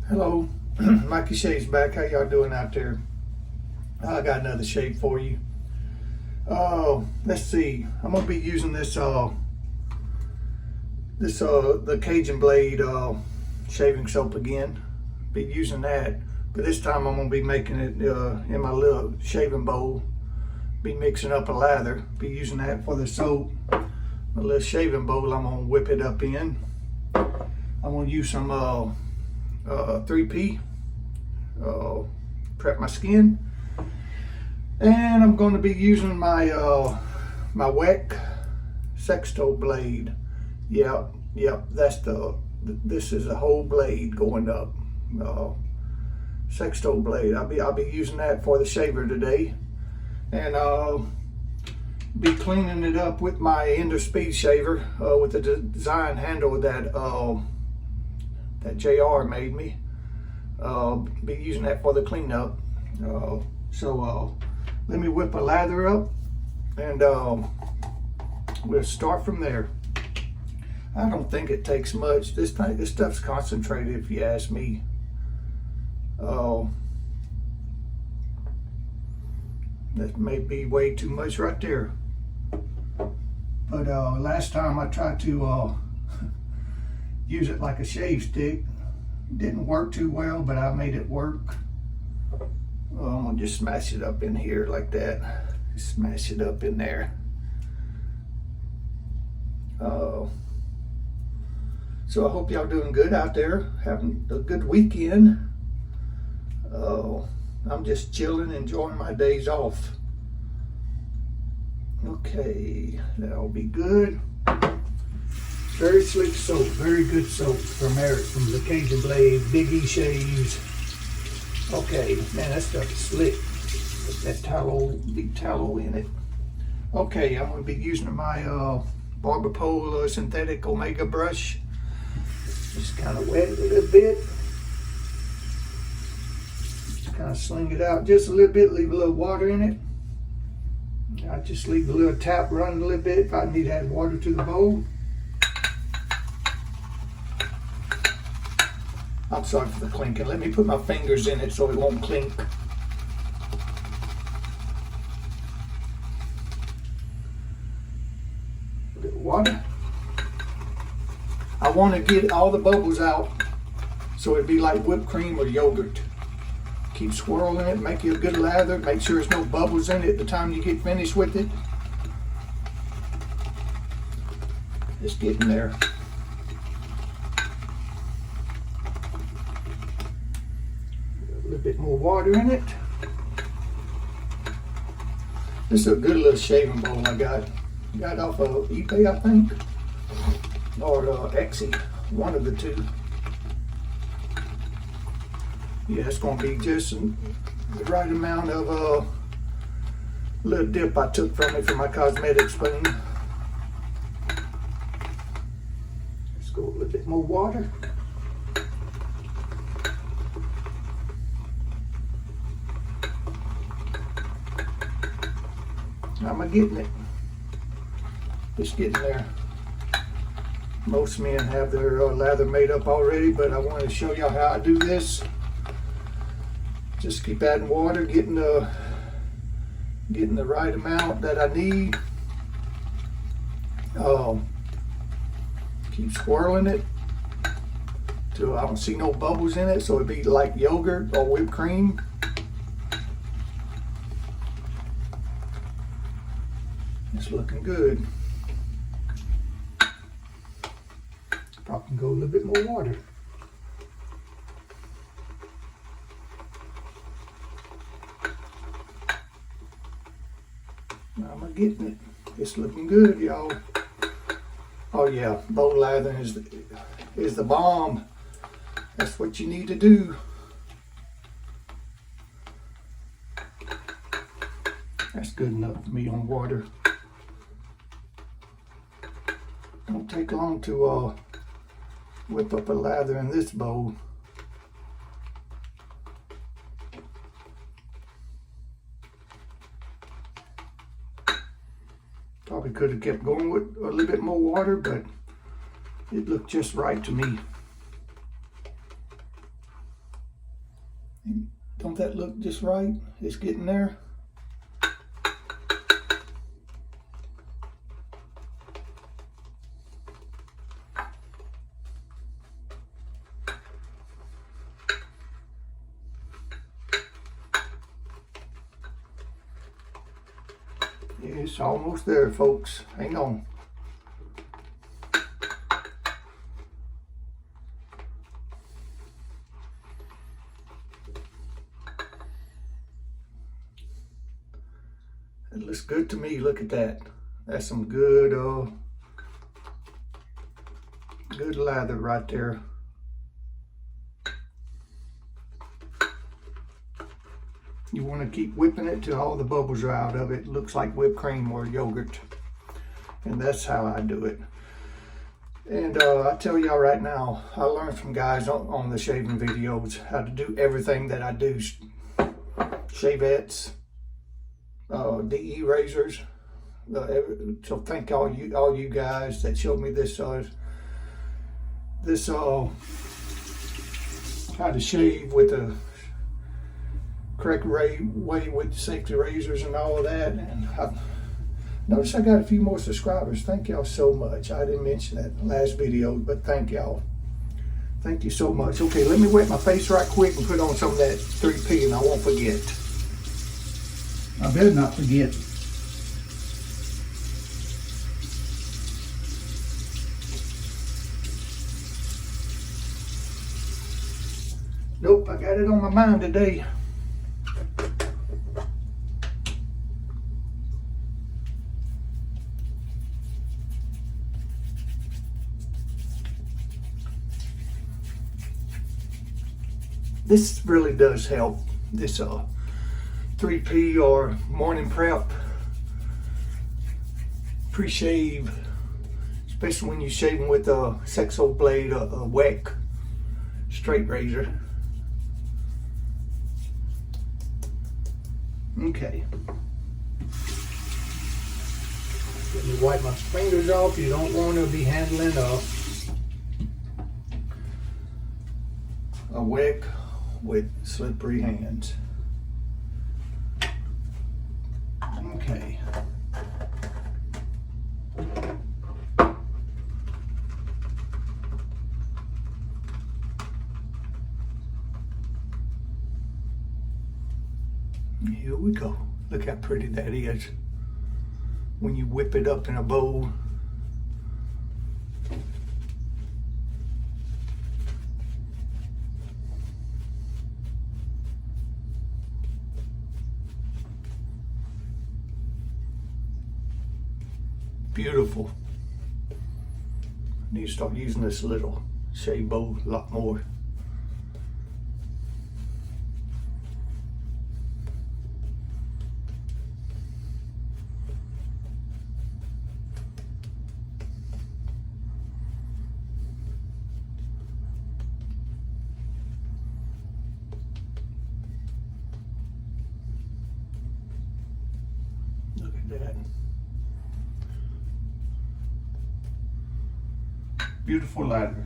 Hello, Mikey Shave's back. How y'all doing out there? I got another shave for you. Let's see. I'm gonna be using this the Cajun Blade shaving soap again. Be using that, but this time I'm gonna be making it in my little shaving bowl. Be mixing up a lather. Be using that for the soap. My little shaving bowl. I'm gonna whip it up in. I'm gonna use some 3P, prep my skin, and I'm going to be using my my Weck sexto blade. Yep, that's this is a whole blade going up. Sexto blade. I'll be using that for the shaver today, and be cleaning it up with my Ender Speed shaver with the design handle that that JR made me. Be using that for the cleanup. So let me whip a lather up, and we'll start from there. I don't think it takes much. This stuff's concentrated, if you ask me. That may be way too much right there. But last time I tried to use it like a shave stick. Didn't work too well, but I made it work. I'm gonna just smash it up in here like that. Smash it up in there. So I hope y'all doing good out there, having a good weekend. I'm just chilling, enjoying my days off. Okay, that'll be good. Very slick soap, very good soap from Eric from the Cajun Blade, Big E Shaves. Okay, man, that stuff is slick. Put that tallow, big tallow in it. Okay, I'm gonna be using my Barber Pole synthetic Omega brush. Just kind of wet it a little bit. Just kind of sling it out just a little bit, leave a little water in it. I just leave the little tap running a little bit if I need to add water to the bowl. I'm sorry for the clinking. Let me put my fingers in it so it won't clink. A bit of water. I want to get all the bubbles out so it'd be like whipped cream or yogurt. Keep swirling it, make you a good lather. Make sure there's no bubbles in it the time you get finished with it. Just get in there. A little bit more water in it. This is a good little shaving bowl I got. Got off of eBay, I think, or Etsy, one of the two. Yeah, it's gonna be just the right amount of little dip I took from it for my cosmetic spoon. Let's go a little bit more water. How am I getting it? Just getting there. Most men have their lather made up already, but I wanted to show y'all how I do this. Just keep adding water, getting the right amount that I need. Keep swirling it till I don't see no bubbles in it, so it'd be like yogurt or whipped cream. It's looking good. Probably can go a little bit more water. Now am I getting it? It's looking good, y'all. Oh yeah, bowl lathering is the bomb. That's what you need to do. That's good enough for me on water. Don't take long to whip up a lather in this bowl. Probably could have kept going with a little bit more water, but it looked just right to me. Don't that look just right? It's getting there. It's almost there, folks. Hang on. It looks good to me. Look at that. That's some good good lather right there. You want to keep whipping it till all the bubbles are out of it. It looks like whipped cream or yogurt. And that's how I do it. And I tell y'all right now, I learned from guys on the shaving videos how to do everything that I do. Shavettes, DE razors. So thank all you guys that showed me this how to shave with the correct way with safety razors and all of that. And notice I got a few more subscribers. Thank y'all so much. I didn't mention that last video, but thank y'all. Thank you so much. Okay, let me wet my face right quick and put on some of that 3P and I won't forget. I better not forget. Nope, I got it on my mind today. This really does help. This 3P or morning prep, pre-shave, especially when you're shaving with a Sexo blade, a Weck straight razor. Okay. Let me wipe my fingers off. You don't want to be handling a Weck with slippery hands. Okay. Here we go. Look how pretty that is when you whip it up in a bowl. Beautiful. Need to start using this little shave bowl a lot more. Look at that. Beautiful lather.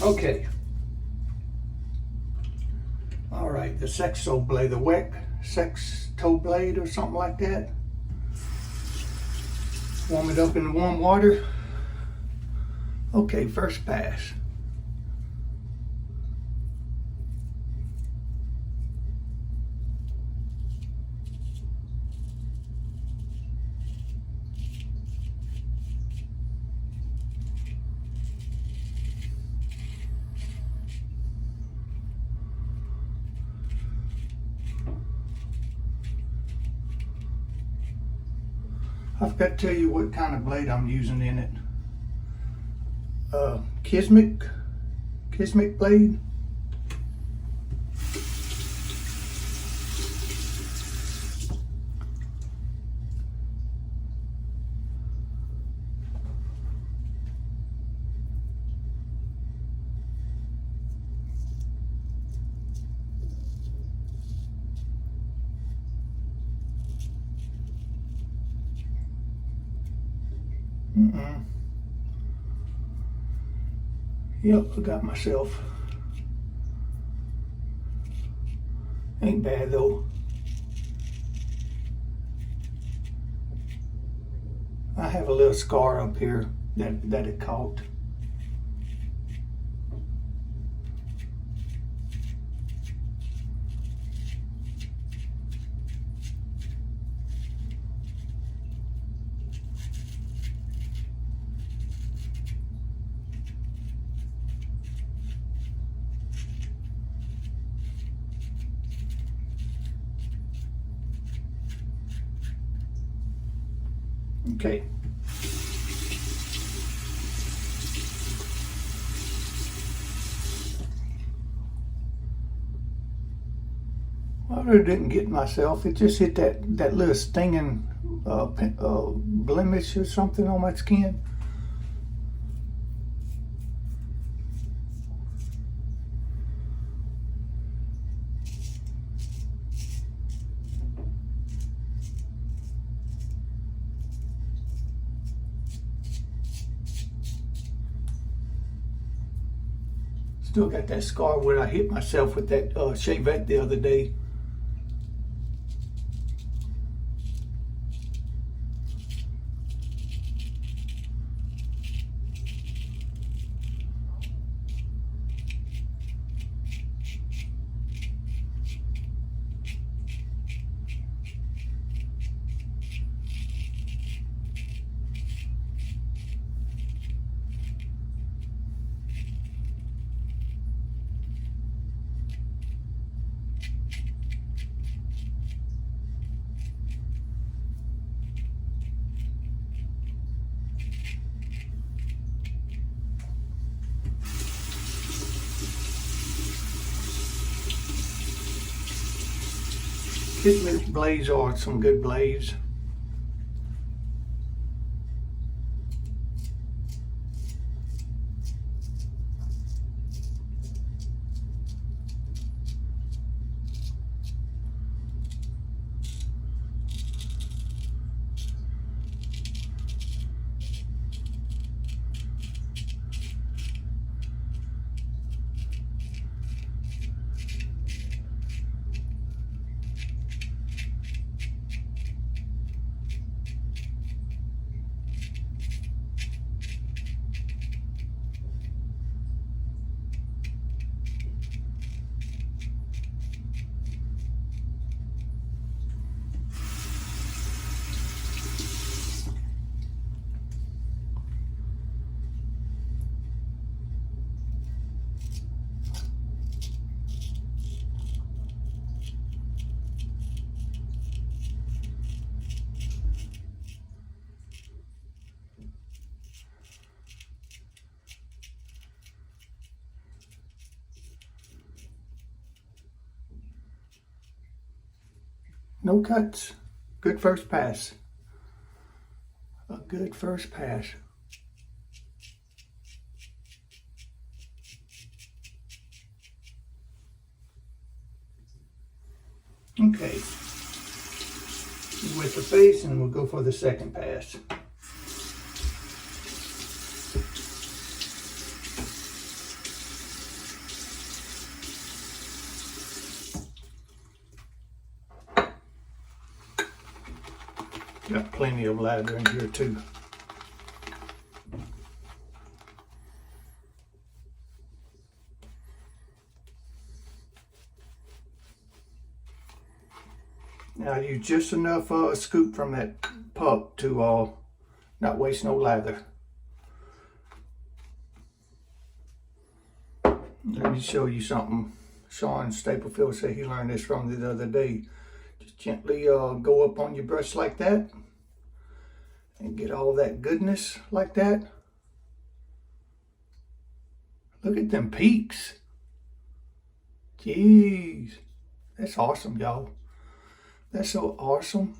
Okay. All right, the Sexo blade, the Weck Sexto blade or something like that. Warm it up in warm water. Okay, first pass. I forgot to tell you what kind of blade I'm using in it. Kismic blade. Yep, I got myself. Ain't bad though. I have a little scar up here that it caught. Okay. I really didn't get myself. It just hit that little stinging blemish or something on my skin. Still got that scar where I hit myself with that shavette the other day. These blades are some good blades. No cuts. Good first pass. A good first pass. Okay. With the face, and we'll go for the second pass. Got plenty of lather in here too. Now I use just enough scoop from that pup to not waste no lather. Let me show you something. Sean Staplefield said he learned this from the other day. Just gently go up on your brush like that and get all that goodness like that. Look at them peaks. Jeez, that's awesome, y'all. That's so awesome.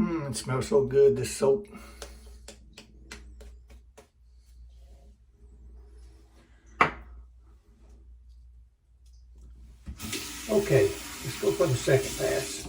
It smells so good, this soap. Okay, let's go for the second pass.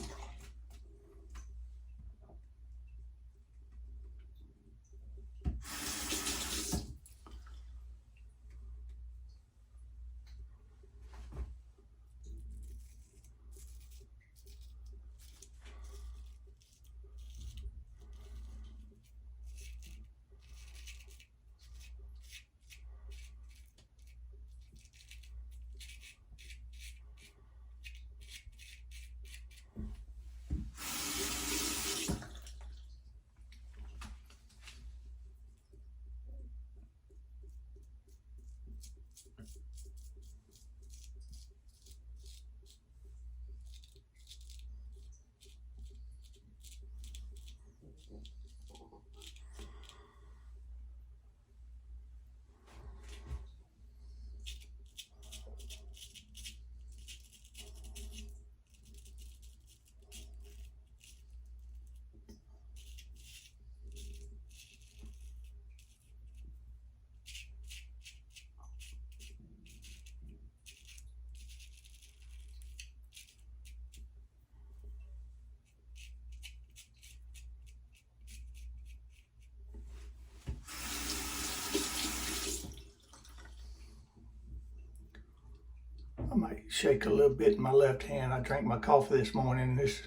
I might shake a little bit in my left hand. I drank my coffee this morning. This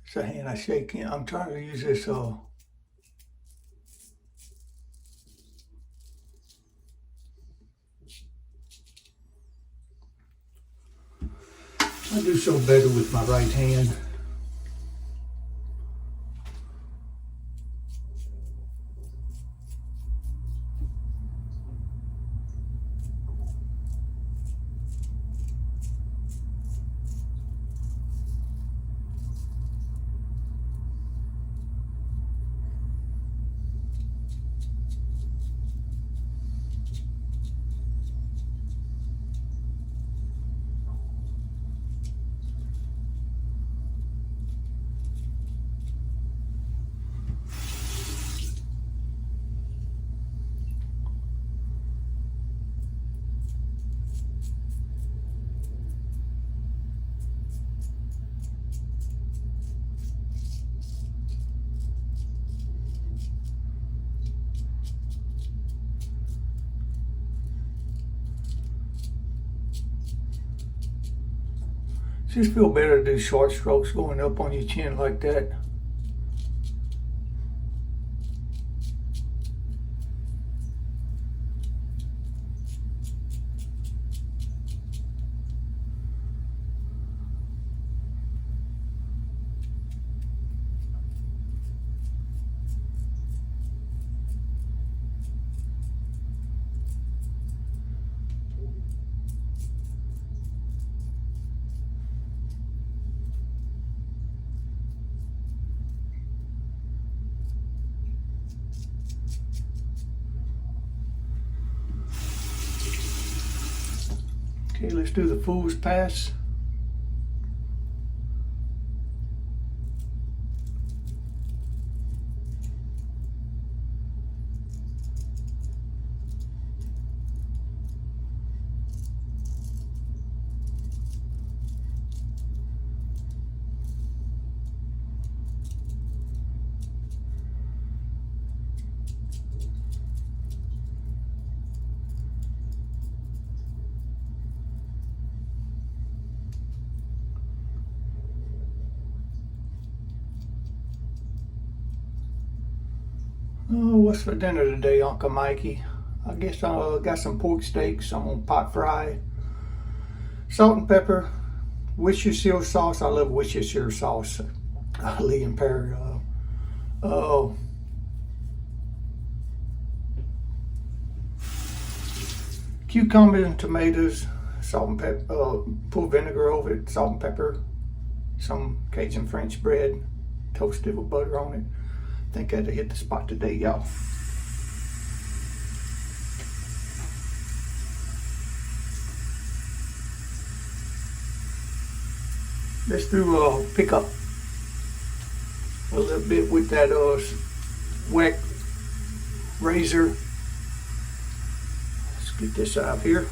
is a hand I shake in. I'm trying to use this I do so better with my right hand. Just feel better to do short strokes going up on your chin like that. Okay, let's do the fool's pass. Oh, what's for dinner today, Uncle Mikey? I guess I got some pork steaks. I'm gonna pot fry, salt and pepper, Worcestershire sauce. I love Worcestershire sauce. Lee and Perry. Cucumbers and tomatoes, salt and pepper. Pour vinegar over it, salt and pepper. Some Cajun French bread, toasted with butter on it. I think I had to hit the spot today, y'all. Let's do pickup. a little bit with that Weck razor. Let's get this out of here.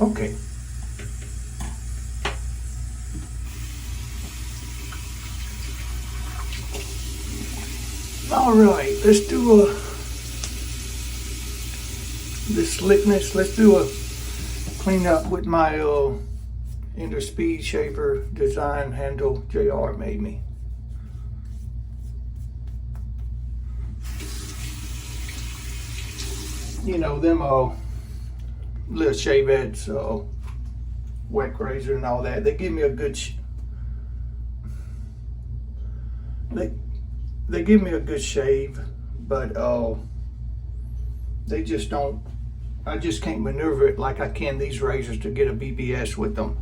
Okay. All right, let's do this slickness. Let's do a clean up with my Ender Speed Shaver design handle JR made me. You know, them little shave heads, Weck razor and all that, they give me a good they give me a good shave, but they just don't, I just can't maneuver it like I can these razors to get a BBS with them,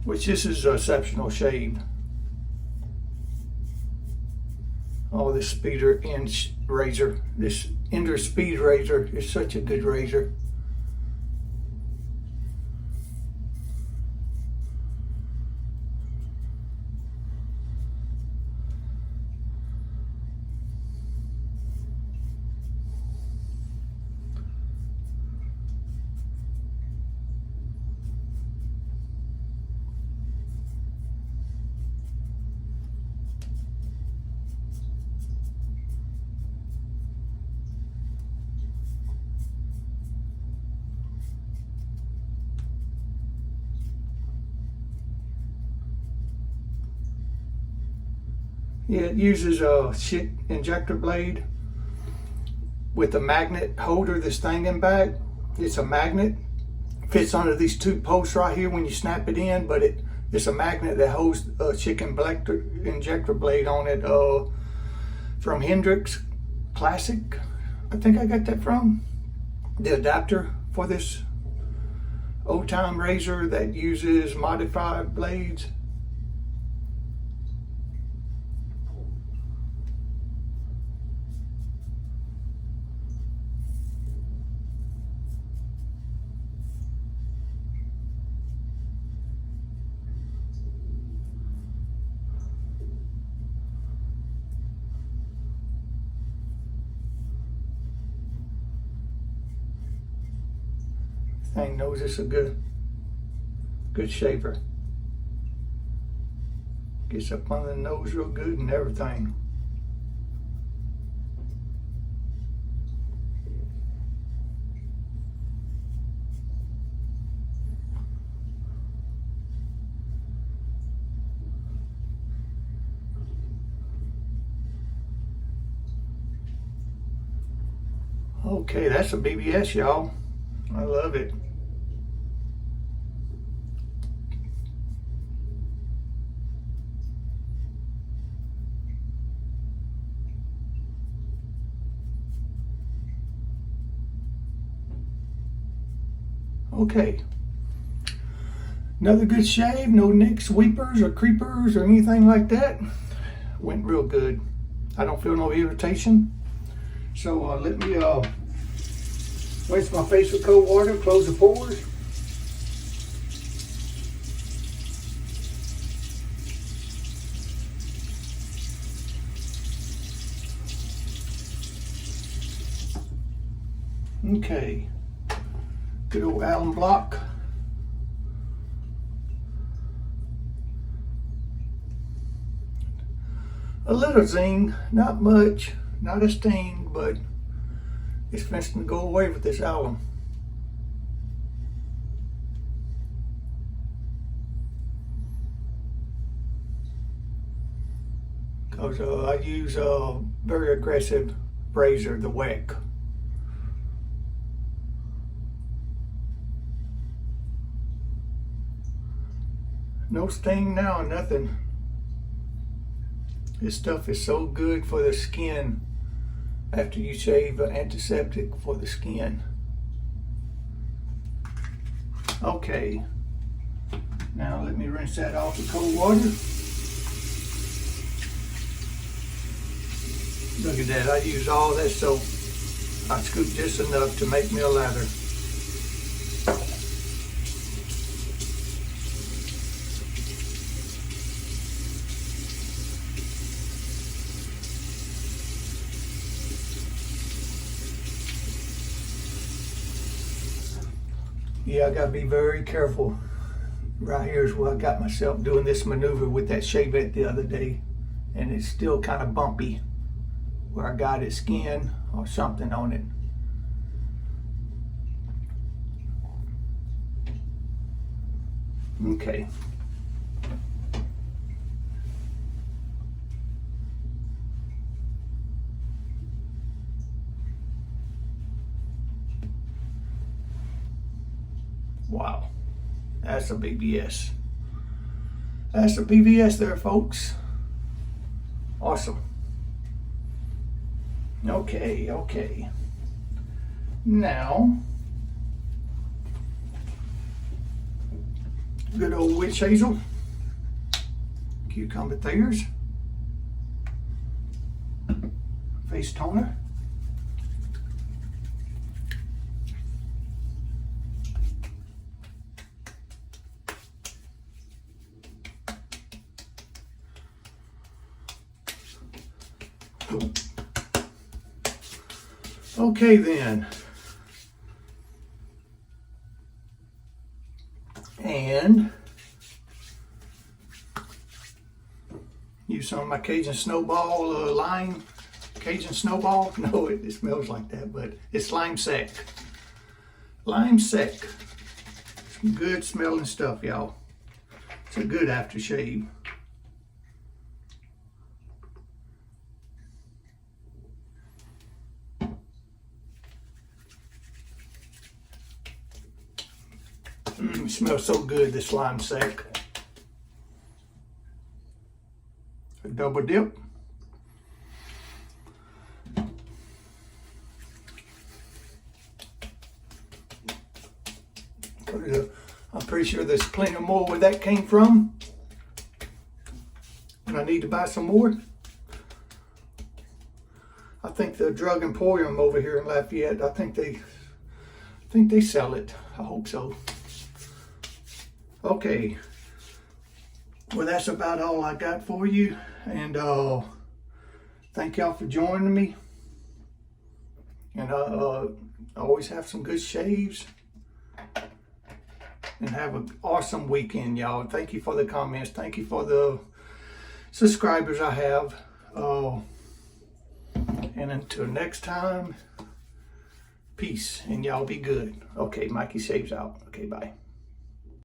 which this is an exceptional shave. Oh, this Speeder End razor, this Ender Speed razor is such a good razor. Yeah, it uses a injector blade with a magnet holder, this thing in back. It's a magnet, fits under these two posts right here when you snap it in, but it's a magnet that holds a injector blade on it from Hendrix Classic. I think I got that from. The adapter for this old time razor that uses modified blades. Thing knows it's a good shaver. Gets up on the nose real good and everything. Okay, that's a BBS, y'all. I love it. Okay, another good shave, no nicks, weepers, or creepers, or anything like that. Went real good. I don't feel no irritation. So let me rinse my face with cold water, close the pores. Okay. Good old Allen block. A little zing, not much, not a sting, but it's fixing to go away with this alum. because I use a very aggressive razor, the Weck. No sting now, nothing. This stuff is so good for the skin after you shave, an antiseptic for the skin. Okay, now let me rinse that off with cold water. Look at that, I used all that soap. I scooped just enough to make me a lather. Yeah, I gotta be very careful. Right here is where I got myself doing this maneuver with that shavette the other day, and it's still kind of bumpy where I got his skin or something on it. Okay. Wow, that's a BBS. That's a BBS there, folks. Awesome. Okay. Now, good old witch hazel, cucumber thayers, face toner, okay then, and use some of my Cajun Snowball lime. Cajun Snowball? No, it smells like that, but it's lime sec. Lime sec. Some good smelling stuff, y'all. It's a good aftershave. It smells so good, this lime sec. A double dip. I'm pretty sure there's plenty more where that came from. And I need to buy some more. I think the Drug Emporium over here in Lafayette, I think they sell it. I hope so. Okay, well that's about all I got for you, and thank y'all for joining me, and I always have some good shaves, and have an awesome weekend, y'all. Thank you for the comments, thank you for the subscribers I have, and until next time, peace, and y'all be good. Okay, Mikey Shaves out. Okay, bye.